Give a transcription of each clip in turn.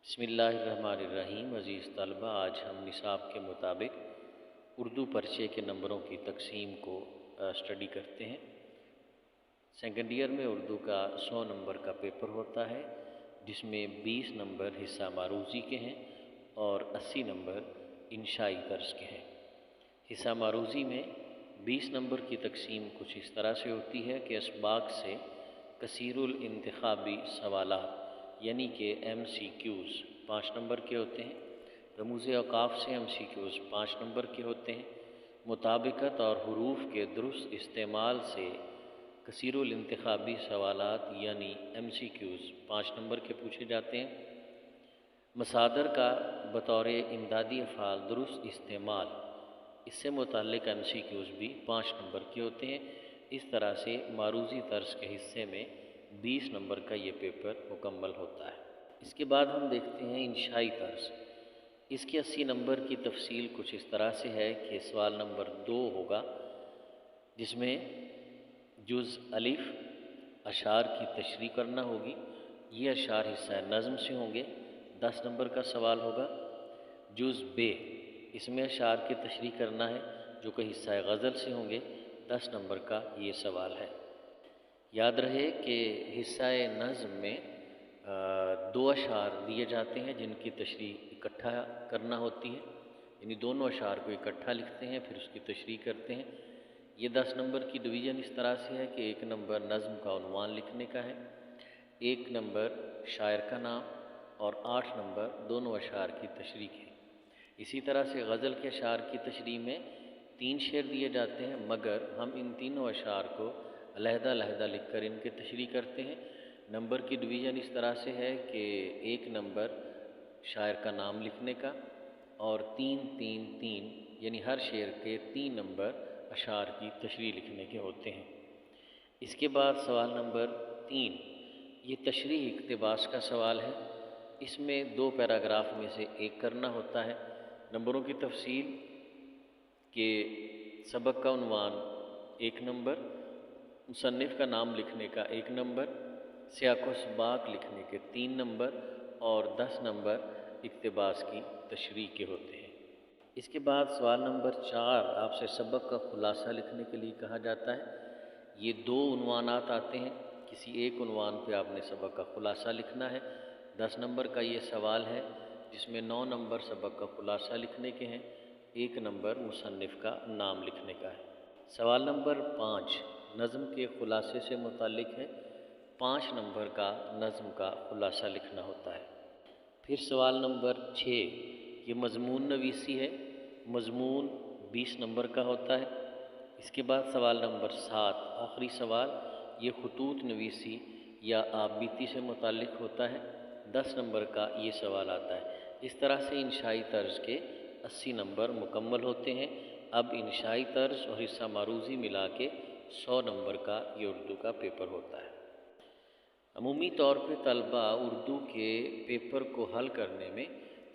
بسم اللہ الرحمن الرحیم۔ عزیز طلبہ، آج ہم نصاب کے مطابق اردو پرچے کے نمبروں کی تقسیم کو اسٹڈی کرتے ہیں۔ سیکنڈ ایئر میں اردو کا 100 نمبر کا پیپر ہوتا ہے، جس میں 20 نمبر حصہ معروضی کے ہیں اور 80 نمبر انشائی طرز کے ہیں۔ حصہ معروضی میں 20 نمبر کی تقسیم کچھ اس طرح سے ہوتی ہے کہ اسباق سے کثیر الانتخابی سوالات یعنی کہ ایم سی کیوز 5 نمبر کے ہوتے ہیں، رموز اوقاف سے ایم سی کیوز 5 نمبر کے ہوتے ہیں، مطابقت اور حروف کے درست استعمال سے کثیر الانتخابی سوالات یعنی ایم سی کیوز 5 نمبر کے پوچھے جاتے ہیں، مصادر کا بطور امدادی افعال درست استعمال اس سے متعلق ایم سی کیوز بھی 5 نمبر کے ہوتے ہیں۔ اس طرح سے معروضی طرز کے حصے میں 20 نمبر کا یہ پیپر مکمل ہوتا ہے۔ اس کے بعد ہم دیکھتے ہیں انشائی طرز۔ اس کے 80 نمبر کی تفصیل کچھ اس طرح سے ہے کہ سوال نمبر 2 ہوگا، جس میں جز الف اشعار کی تشریح کرنا ہوگی۔ یہ اشعار حصہ نظم سے ہوں گے، 10 نمبر کا سوال ہوگا۔ جز بے، اس میں اشعار کی تشریح کرنا ہے جو کہ حصہ غزل سے ہوں گے، 10 نمبر کا یہ سوال ہے۔ یاد رہے کہ حصہ نظم میں 2 اشعار دیے جاتے ہیں جن کی تشریح اکٹھا کرنا ہوتی ہے، یعنی دونوں اشعار کو اکٹھا لکھتے ہیں پھر اس کی تشریح کرتے ہیں۔ یہ 10 نمبر کی ڈویژن اس طرح سے ہے کہ 1 نمبر نظم کا عنوان لکھنے کا ہے، 1 نمبر شاعر کا نام اور 8 نمبر دونوں اشعار کی تشریح ہے۔ اسی طرح سے غزل کے اشعار کی تشریح میں 3 شعر دیے جاتے ہیں، مگر ہم ان تینوں اشعار کو علیحدہ علیحدہ لکھ کر ان کی تشریح کرتے ہیں۔ نمبر کی ڈویژن اس طرح سے ہے کہ 1 نمبر شاعر کا نام لکھنے کا اور 3 3 3 یعنی ہر شعر کے 3 نمبر اشعار کی تشریح لکھنے کے ہوتے ہیں۔ اس کے بعد سوال نمبر 3، یہ تشریح اقتباس کا سوال ہے۔ اس میں 2 پیراگراف میں سے ایک کرنا ہوتا ہے۔ نمبروں کی تفصیل کہ سبق کا عنوان 1 نمبر، مصنف کا نام لکھنے کا 1 نمبر، سیاق و سباق لکھنے کے 3 نمبر اور 10 نمبر اقتباس کی تشریح کے ہوتے ہیں۔ اس کے بعد سوال نمبر 4 آپ سے سبق کا خلاصہ لکھنے کے لیے کہا جاتا ہے۔ یہ 2 عنوانات آتے ہیں، کسی ایک عنوان پہ آپ نے سبق کا خلاصہ لکھنا ہے۔ 10 نمبر کا یہ سوال ہے جس میں 9 نمبر سبق کا خلاصہ لکھنے کے ہیں، 1 نمبر مصنف کا نام لکھنے کا ہے۔ سوال نمبر 5 نظم کے خلاصے سے متعلق ہے، 5 نمبر کا نظم کا خلاصہ لکھنا ہوتا ہے۔ پھر سوال نمبر 6 یہ مضمون نویسی ہے، مضمون 20 نمبر کا ہوتا ہے۔ اس کے بعد سوال نمبر 7 آخری سوال، یہ خطوط نویسی یا آپ بیتی سے متعلق ہوتا ہے، 10 نمبر کا یہ سوال آتا ہے۔ اس طرح سے انشائی طرز کے 80 نمبر مکمل ہوتے ہیں۔ اب انشائی طرز اور حصہ معروضی ملا کے 100 نمبر کا یہ اردو کا پیپر ہوتا ہے۔ عمومی طور پہ طلبہ اردو کے پیپر کو حل کرنے میں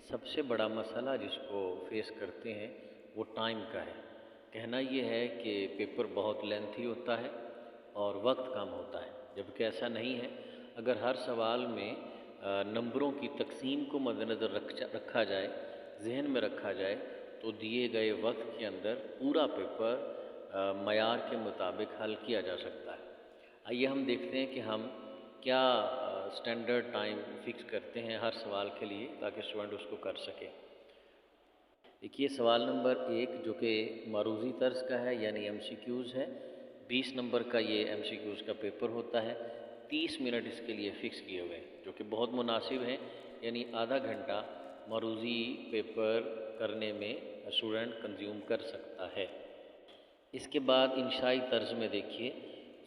سب سے بڑا مسئلہ جس کو فیس کرتے ہیں وہ ٹائم کا ہے۔ کہنا یہ ہے کہ پیپر بہت لینتھی ہوتا ہے اور وقت کم ہوتا ہے، جبکہ ایسا نہیں ہے۔ اگر ہر سوال میں نمبروں کی تقسیم کو مد نظر رکھا جائے، ذہن میں رکھا جائے، تو دیے گئے وقت کے اندر پورا پیپر معیار کے مطابق حل کیا جا سکتا ہے۔ آئیے ہم دیکھتے ہیں کہ ہم کیا سٹینڈرڈ ٹائم فکس کرتے ہیں ہر سوال کے لیے تاکہ اسٹوڈنٹ اس کو کر سکے۔ دیکھیے سوال نمبر 1 جو کہ معروضی طرز کا ہے یعنی ایم سی کیوز ہے، 20 نمبر کا یہ ایم سی کیوز کا پیپر ہوتا ہے۔ 30 منٹ اس کے لیے فکس کیے ہوئے ہیں جو کہ بہت مناسب ہیں، یعنی آدھا گھنٹہ معروضی پیپر کرنے میں اسٹوڈنٹ کنزیوم کر سکتا ہے۔ اس کے بعد انشائی طرز میں دیکھیے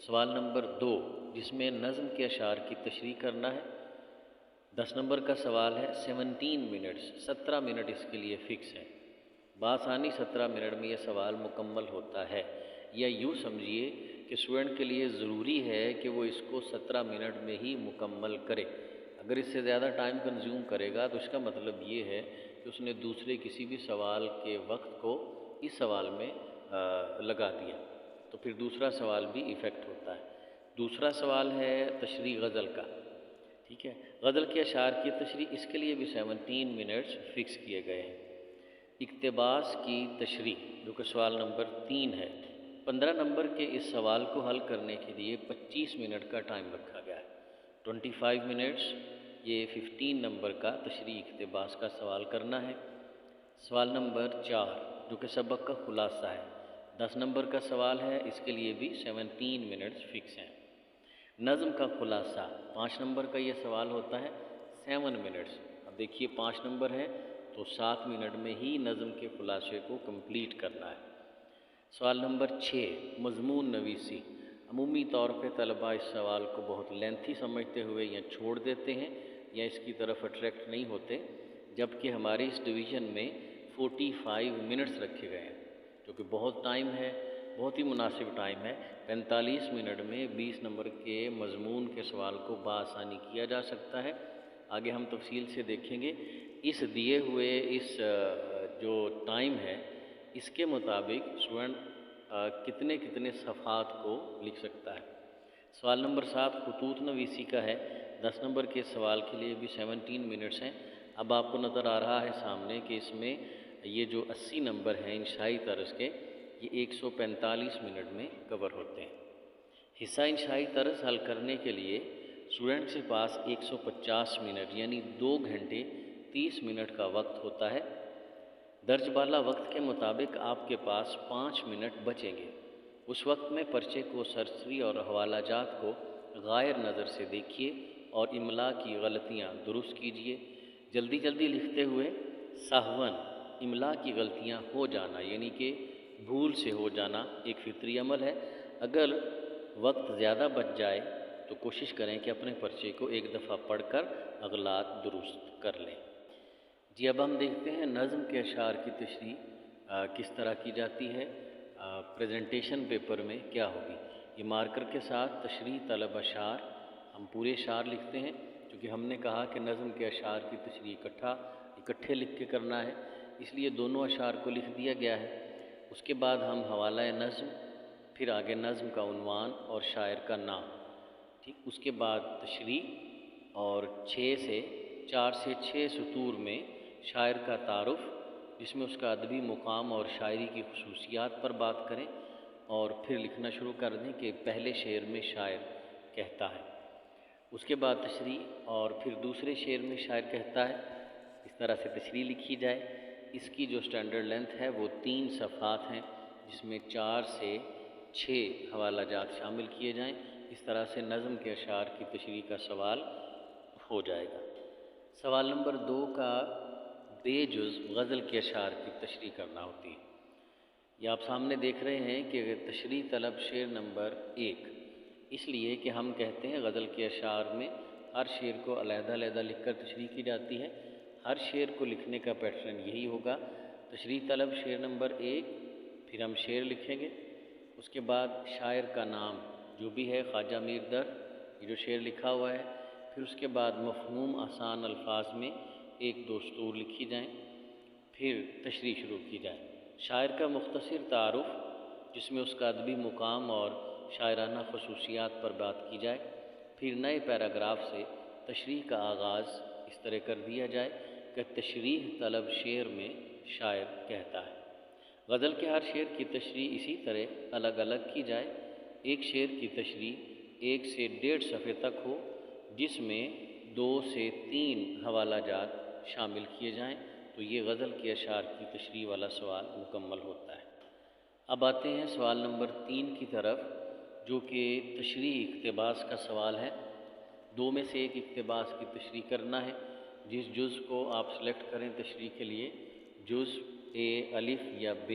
سوال نمبر 2 جس میں نظم کے اشعار کی تشریح کرنا ہے، 10 نمبر کا سوال ہے۔ 17 منٹ اس کے لیے فکس ہے، بآسانی 17 منٹ میں یہ سوال مکمل ہوتا ہے، یا یوں سمجھیے کہ اسٹوڈنٹ کے لیے ضروری ہے کہ وہ اس کو 17 منٹ میں ہی مکمل کرے۔ اگر اس سے زیادہ ٹائم کنزیوم کرے گا تو اس کا مطلب یہ ہے کہ اس نے دوسرے کسی بھی سوال کے وقت کو اس سوال میں لگا دیا، تو پھر دوسرا سوال بھی ایفیکٹ ہوتا ہے۔ دوسرا سوال ہے تشریح غزل کا۔ ٹھیک ہے، غزل کے اشعار کی تشریح اس کے لیے بھی 17 منٹس فکس کیے گئے ہیں۔ اقتباس کی تشریح جو کہ سوال نمبر 3 ہے، 15 نمبر کے اس سوال کو حل کرنے کے لیے 25 منٹ کا ٹائم رکھا گیا ہے۔ 25 منٹس یہ 15 نمبر کا تشریح اقتباس کا سوال کرنا ہے۔ سوال نمبر 4 جو کہ سبق کا خلاصہ ہے، 10 نمبر کا سوال ہے، اس کے لیے بھی 17 منٹس فکس ہیں۔ نظم کا خلاصہ 5 نمبر کا یہ سوال ہوتا ہے، 7 منٹس۔ اب دیکھیے 5 نمبر ہے تو 7 منٹ میں ہی نظم کے خلاصے کو کمپلیٹ کرنا ہے۔ سوال نمبر 6 مضمون نویسی، عمومی طور پہ طلباء اس سوال کو بہت لینتھی سمجھتے ہوئے یا چھوڑ دیتے ہیں یا اس کی طرف اٹریکٹ نہیں ہوتے، جبکہ ہمارے اس ڈویژن میں 45 منٹس رکھے گئے ہیں، جو کہ بہت ٹائم ہے، بہت ہی مناسب ٹائم ہے۔ 45 منٹ میں 20 نمبر کے مضمون کے سوال کو بآسانی کیا جا سکتا ہے۔ آگے ہم تفصیل سے دیکھیں گے۔ اس دیے ہوئے اس جو ٹائم ہے، اس کے مطابق اسٹوڈنٹ کتنے صفحات کو لکھ سکتا ہے۔ سوال نمبر 7 خطوط نویسی کا ہے، 10 نمبر کے سوال کے لیے بھی 17 منٹس ہیں۔ اب آپ کو نظر آ رہا ہے سامنے کہ اس میں یہ جو 80 نمبر ہیں انشائی طرز کے، یہ 145 منٹ میں کور ہوتے ہیں۔ حصہ انشائی طرز حل کرنے کے لیے اسٹوڈنٹ کے پاس 150 منٹ یعنی 2 گھنٹے 30 منٹ کا وقت ہوتا ہے۔ درج بالا وقت کے مطابق آپ کے پاس 5 منٹ بچیں گے۔ اس وقت میں پرچے کو سرسری اور حوالہ جات کو غائر نظر سے دیکھیے اور املا کی غلطیاں درست کیجیے۔ جلدی جلدی لکھتے ہوئے سہون املا کی غلطیاں ہو جانا یعنی کہ بھول سے ہو جانا ایک فطری عمل ہے۔ اگر وقت زیادہ بچ جائے تو کوشش کریں کہ اپنے پرچے کو ایک دفعہ پڑھ کر اغلاط درست کر لیں۔ جی اب ہم دیکھتے ہیں نظم کے اشعار کی تشریح کس طرح کی جاتی ہے، پریزنٹیشن پیپر میں کیا ہوگی۔ یہ مارکر کے ساتھ تشریح طلب اشعار، ہم پورے اشعار لکھتے ہیں کیونکہ ہم نے کہا کہ نظم کے اشعار کی تشریح اکٹھے لکھ کے کرنا ہے، اس لیے دونوں اشعار کو لکھ دیا گیا ہے۔ اس کے بعد ہم حوالہ نظم، پھر آگے نظم کا عنوان اور شاعر کا نام، ٹھیک، اس کے بعد تشریح اور 4 سے 6 سطور میں شاعر کا تعارف، جس میں اس کا ادبی مقام اور شاعری کی خصوصیات پر بات کریں، اور پھر لکھنا شروع کر دیں کہ پہلے شعر میں شاعر کہتا ہے، اس کے بعد تشریح اور پھر دوسرے شعر میں شاعر کہتا ہے، اس طرح سے تشریح لکھی جائے۔ اس کی جو سٹینڈرڈ لینتھ ہے وہ 3 صفحات ہیں، جس میں 4 سے 6 حوالہ جات شامل کیے جائیں۔ اس طرح سے نظم کے اشعار کی تشریح کا سوال ہو جائے گا۔ سوال نمبر 2 کا بے جز غزل کے اشعار کی تشریح کرنا ہوتی ہے۔ یہ آپ سامنے دیکھ رہے ہیں کہ تشریح طلب شعر نمبر 1، اس لیے کہ ہم کہتے ہیں غزل کے اشعار میں ہر شعر کو علیحدہ علیحدہ لکھ کر تشریح کی جاتی ہے۔ ہر شعر کو لکھنے کا پیٹرن یہی ہوگا، تشریح طلب شعر نمبر 1، پھر ہم شعر لکھیں گے، اس کے بعد شاعر کا نام جو بھی ہے خواجہ میر در، یہ جو شعر لکھا ہوا ہے، پھر اس کے بعد مفہوم آسان الفاظ میں 1-2 سطور لکھی جائیں، پھر تشریح شروع کی جائے۔ شاعر کا مختصر تعارف جس میں اس کا ادبی مقام اور شاعرانہ خصوصیات پر بات کی جائے، پھر نئے پیراگراف سے تشریح کا آغاز اس طرح کر دیا جائے کہ تشریح طلب شعر میں شاعر کہتا ہے۔ غزل کے ہر شعر کی تشریح اسی طرح الگ الگ کی جائے۔ ایک شعر کی تشریح 1 سے 1.5 صفحے تک ہو، جس میں 2 سے 3 حوالہ جات شامل کیے جائیں، تو یہ غزل کے اشعار کی تشریح والا سوال مکمل ہوتا ہے۔ اب آتے ہیں سوال نمبر 3 کی طرف، جو کہ تشریح اقتباس کا سوال ہے۔ 2 میں سے ایک اقتباس کی تشریح کرنا ہے۔ جس جز کو آپ سلیکٹ کریں تشریح کے لیے، جز A الف یا ب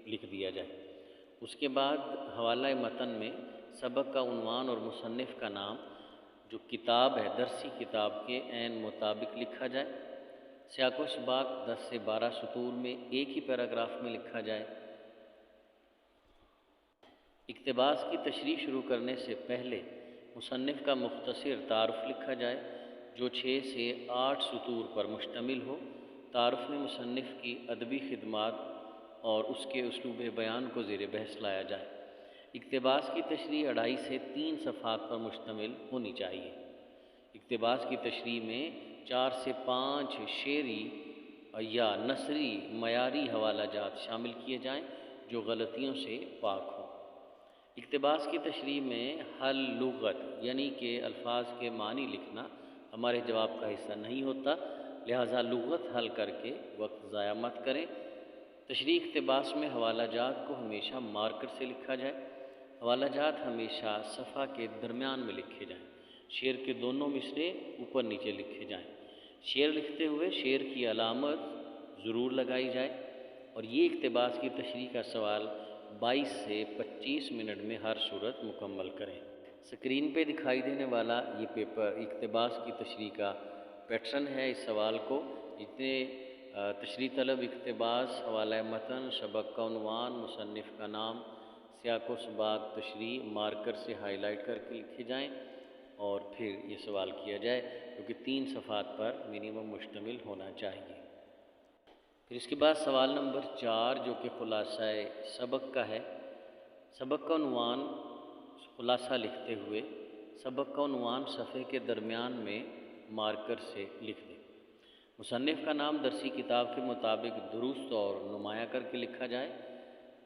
لکھ دیا جائے۔ اس کے بعد حوالہ متن میں سبق کا عنوان اور مصنف کا نام جو کتاب ہے درسی کتاب کے عین مطابق لکھا جائے۔ سیاق و سباق 10 سے 12 سطور میں ایک ہی پیراگراف میں لکھا جائے۔ اقتباس کی تشریح شروع کرنے سے پہلے مصنف کا مختصر تعارف لکھا جائے جو 6 سے 8 سطور پر مشتمل ہو۔ تعارف میں مصنف کی ادبی خدمات اور اس کے اسلوب بیان کو زیر بحث لایا جائے۔ اقتباس کی تشریح 2.5 سے 3 صفحات پر مشتمل ہونی چاہیے۔ اقتباس کی تشریح میں 4 سے 5 شعری یا نثری معیاری حوالہ جات شامل کیے جائیں جو غلطیوں سے پاک ہوں۔ اقتباس کی تشریح میں حل لغت یعنی کہ الفاظ کے معنی لکھنا ہمارے جواب کا حصہ نہیں ہوتا، لہٰذا لغت حل کر کے وقت ضائع مت کریں۔ تشریح اقتباس میں حوالہ جات کو ہمیشہ مارکر سے لکھا جائے۔ حوالہ جات ہمیشہ صفحہ کے درمیان میں لکھے جائیں۔ شعر کے دونوں مصرے اوپر نیچے لکھے جائیں۔ شعر لکھتے ہوئے شعر کی علامت ضرور لگائی جائے، اور یہ اقتباس کی تشریح کا سوال 22 سے 25 منٹ میں ہر صورت مکمل کریں۔ اسکرین پہ دکھائی دینے والا یہ پیپر اقتباس کی تشریح کا پیٹرن ہے۔ اس سوال کو جتنے تشریح طلب اقتباس، حوالہ متن، سبق کا عنوان، مصنف کا نام، سیاق و سباق تشریح مارکر سے ہائی لائٹ کر کے لکھے جائیں اور پھر یہ سوال کیا جائے، جو کہ 3 صفحات پر منیمم مشتمل ہونا چاہیے۔ پھر اس کے بعد سوال نمبر 4 جو کہ خلاصہ سبق کا ہے۔ سبق کا عنوان خلاصہ لکھتے ہوئے سبق کا عنوان صفحے کے درمیان میں مارکر سے لکھ دیں۔ مصنف کا نام درسی کتاب کے مطابق درست اور نمایاں کر کے لکھا جائے۔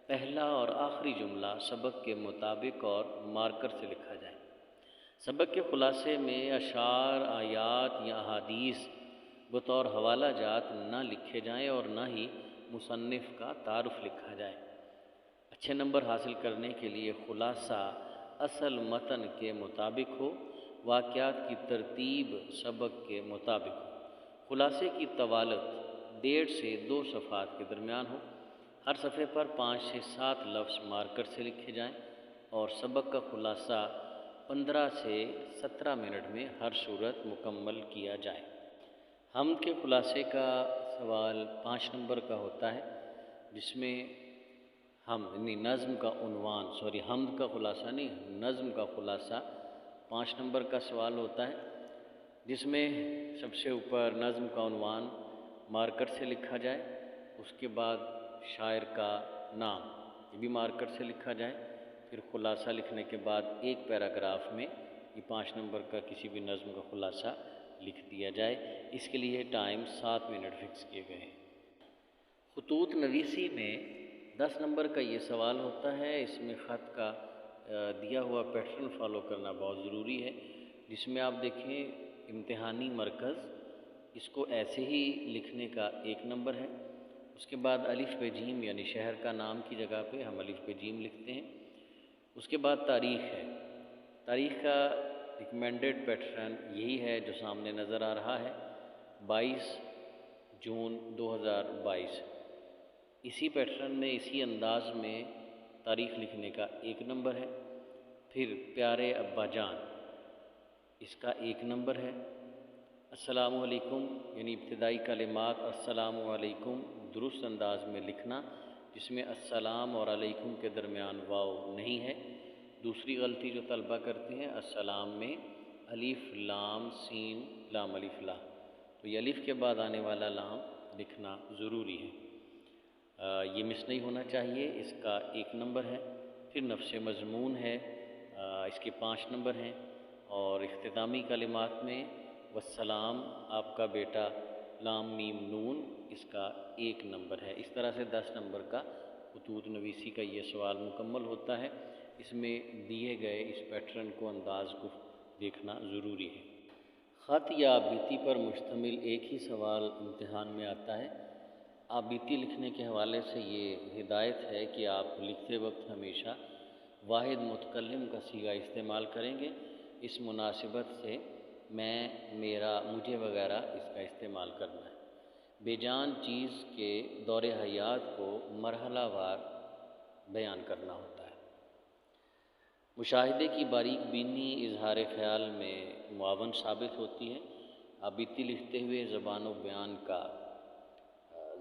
پہلا اور آخری جملہ سبق کے مطابق اور مارکر سے لکھا جائے۔ سبق کے خلاصے میں اشعار، آیات یا احادیث بطور حوالہ جات نہ لکھے جائیں اور نہ ہی مصنف کا تعارف لکھا جائے۔ اچھے نمبر حاصل کرنے کے لیے خلاصہ اصل متن کے مطابق ہو، واقعات کی ترتیب سبق کے مطابق ہو۔ خلاصے کی طوالت 1.5 سے 2 صفحات کے درمیان ہو۔ ہر صفحے پر 5 سے 7 لفظ مارکر سے لکھے جائیں اور سبق کا خلاصہ 15 سے 17 منٹ میں ہر صورت مکمل کیا جائے۔ حمد کے خلاصے کا سوال 5 نمبر کا ہوتا ہے، جس میں نظم کا عنوان حمد کا خلاصہ نہیں، نظم کا خلاصہ 5 نمبر کا سوال ہوتا ہے، جس میں سب سے اوپر نظم کا عنوان مارکر سے لکھا جائے، اس کے بعد شاعر کا نام یہ بھی مارکر سے لکھا جائے، پھر خلاصہ لکھنے کے بعد ایک پیراگراف میں یہ 5 نمبر کا کسی بھی نظم کا خلاصہ لکھ دیا جائے۔ اس کے لیے ٹائم 7 منٹ فکس کیے گئے ہیں۔ خطوط نویسی میں 10 نمبر کا یہ سوال ہوتا ہے۔ اس میں خط کا دیا ہوا پیٹرن فالو کرنا بہت ضروری ہے، جس میں آپ دیکھیں امتحانی مرکز، اس کو ایسے ہی لکھنے کا 1 نمبر ہے۔ اس کے بعد الف بے جیم یعنی شہر کا نام کی جگہ پہ ہم الف بے جیم لکھتے ہیں۔ اس کے بعد تاریخ ہے۔ تاریخ کا ریکمینڈڈ پیٹرن یہی ہے جو سامنے نظر آ رہا ہے، 22 جون 2022۔ اسی پیٹرن میں اسی انداز میں تاریخ لکھنے کا 1 نمبر ہے۔ پھر پیارے ابا جان، اس کا 1 نمبر ہے۔ السلام علیکم یعنی ابتدائی کلمات السلام علیکم درست انداز میں لکھنا، جس میں السلام اور علیکم کے درمیان واو نہیں ہے۔ دوسری غلطی جو طلبہ کرتے ہیں، السلام میں الف لام سین لام الف لا، تو یہ الف کے بعد آنے والا لام لکھنا ضروری ہے، یہ مس نہیں ہونا چاہیے۔ اس کا 1 نمبر ہے۔ پھر نفس مضمون ہے، اس کے 5 نمبر ہیں، اور اختتامی کلمات میں والسلام آپ کا بیٹا لام میم نون، اس کا 1 نمبر ہے۔ اس طرح سے 10 نمبر کا خطوط نویسی کا یہ سوال مکمل ہوتا ہے۔ اس میں دیے گئے اس پیٹرن کو، انداز کو دیکھنا ضروری ہے۔ خط یا آبیتی پر مشتمل ایک ہی سوال امتحان میں آتا ہے۔ آبیتی لکھنے کے حوالے سے یہ ہدایت ہے کہ آپ لکھتے وقت ہمیشہ واحد متکلم کا صیغہ استعمال کریں گے۔ اس مناسبت سے میں، میرا، مجھے وغیرہ اس کا استعمال کرنا ہے۔ بے جان چیز کے دور حیات کو مرحلہ وار بیان کرنا ہوتا ہے۔ مشاہدے کی باریک بینی اظہار خیال میں معاون ثابت ہوتی ہے۔ آبیتی لکھتے ہوئے زبان و بیان کا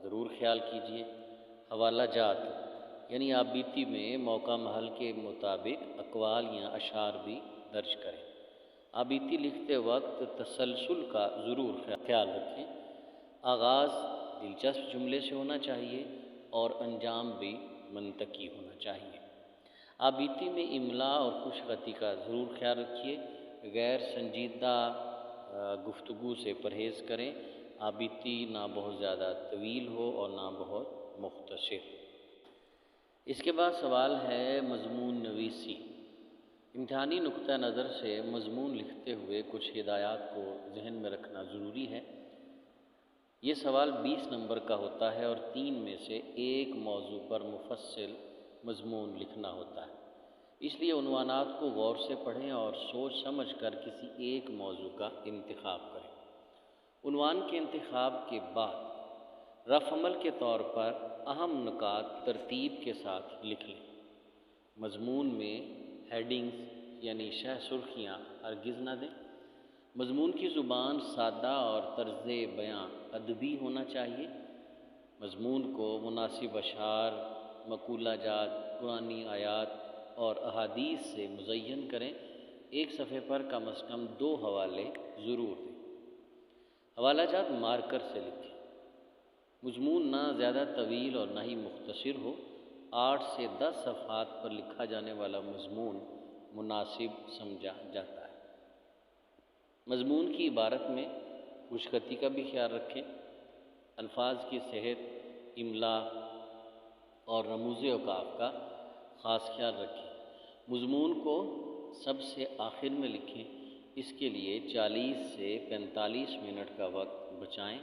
ضرور خیال کیجیے۔ حوالہ جات یعنی آبیتی میں موقع محل کے مطابق اقوال یا اشعار بھی درج کریں۔ آبیتی لکھتے وقت تسلسل کا ضرور خیال رکھیں۔ آغاز دلچسپ جملے سے ہونا چاہیے اور انجام بھی منطقی ہونا چاہیے۔ آبیتی میں املا اور خوش خطی کا ضرور خیال رکھیے۔ غیر سنجیدہ گفتگو سے پرہیز کریں، آبیتی نہ بہت زیادہ طویل ہو اور نہ بہت مختصر۔ اس کے بعد سوال ہے مضمون نویسی۔ امتحانی نقطہ نظر سے مضمون لکھتے ہوئے کچھ ہدایات کو ذہن میں رکھنا ضروری ہے۔ یہ سوال 20 نمبر کا ہوتا ہے اور 3 میں سے ایک موضوع پر مفصل مضمون لکھنا ہوتا ہے۔ اس لیے عنوانات کو غور سے پڑھیں اور سوچ سمجھ کر کسی ایک موضوع کا انتخاب کریں۔ عنوان کے انتخاب کے بعد رفع عمل کے طور پر اہم نکات ترتیب کے ساتھ لکھ لیں۔ مضمون میں ہیڈنگز یعنی شہ سرخیاں ہرگز نہ دیں۔ مضمون کی زبان سادہ اور طرز بیان ادبی ہونا چاہیے۔ مضمون کو مناسب اشعار، مقولہ جات، قرآنی آیات اور احادیث سے مزین کریں۔ ایک صفحے پر کم از کم 2 حوالے ضرور دیں۔ حوالہ جات مارکر سے لکھیں۔ مضمون نہ زیادہ طویل اور نہ ہی مختصر ہو۔ 8 سے 10 صفحات پر لکھا جانے والا مضمون مناسب سمجھا جاتا ہے۔ مضمون کی عبارت میں خوش خطی کا بھی خیال رکھیں۔ الفاظ کی صحت، املا اور رموز اوقاف کا خاص خیال رکھیں۔ مضمون کو سب سے آخر میں لکھیں۔ اس کے لیے 40 سے 45 منٹ کا وقت بچائیں۔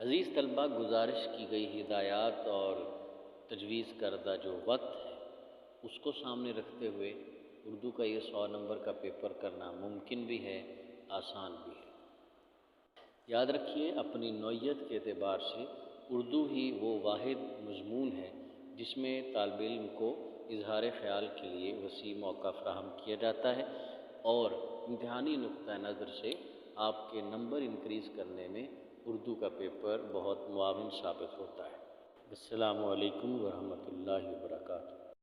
عزیز طلبہ، گزارش کی گئی ہدایات اور تجویز کردہ جو وقت ہے اس کو سامنے رکھتے ہوئے اردو کا یہ 100 نمبر کا پیپر کرنا ممکن بھی ہے، آسان بھی ہے۔ یاد رکھیے، اپنی نوعیت کے اعتبار سے اردو ہی وہ واحد مضمون ہے جس میں طالب علم کو اظہار خیال کے لیے وسیع موقع فراہم کیا جاتا ہے اور امتحانی نقطہ نظر سے آپ کے نمبر انکریز کرنے میں اردو کا پیپر بہت معاون ثابت ہوتا ہے۔ السلام علیکم ورحمۃ اللہ وبرکاتہ۔